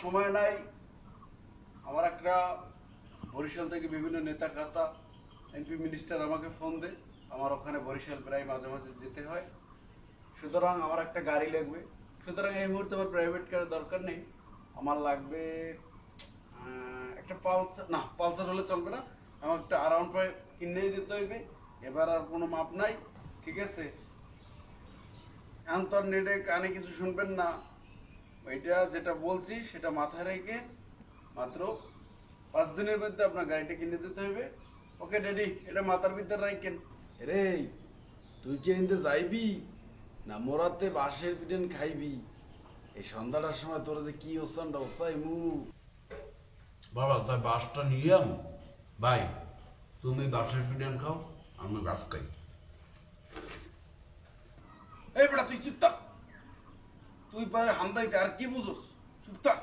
সময় নাই। আমার একটা বরিশাল থেকে বিভিন্ন নেতা খাতা এমপি মিনিস্টার আমাকে ফোন দেয়, আমার ওখানে বরিশাল প্রায় মাঝে মাঝে যেতে হয়। সুতরাং আমার একটা গাড়ি লাগবে। সুতরাং এই মুহূর্তে আমার প্রাইভেট কারের দরকার নেই, আমার লাগবে একটা পালসার। না, পালসার হলে চলবে না, আমার একটা আরাউন্ড ফাইভ কিনেই দিতে হইবে। এবার আর কোনো মাপ নাই, ঠিক আছে? এখন তো আর নেটে কানে কিছু শুনবেন না, ওইটা যেটা বলছি সেটা মাথায় রেখে মাত্র 5 দিনের মধ্যে আপনার গাড়িটা কিনে দিতে হবে। ওকে ড্যাডি, এটা মাথার ভিতরে রাখেন। রে, তুই কি এনতে যাইবি না মোরাতে বাঁশের পিঠেন খাইবি? এই সন্ধ্যাটার সময় তোর যে কি ওসানটা ওসাই মু। বাবা তাই বাসটা নিলাম। ভাই তুমি বাসের পিঠেন খাও, আমি ভাত খাই। এই বেটা তুই চুপ থাক, তুই পারে হান্দাইতে আর কি বুঝোস? চুপ থাক।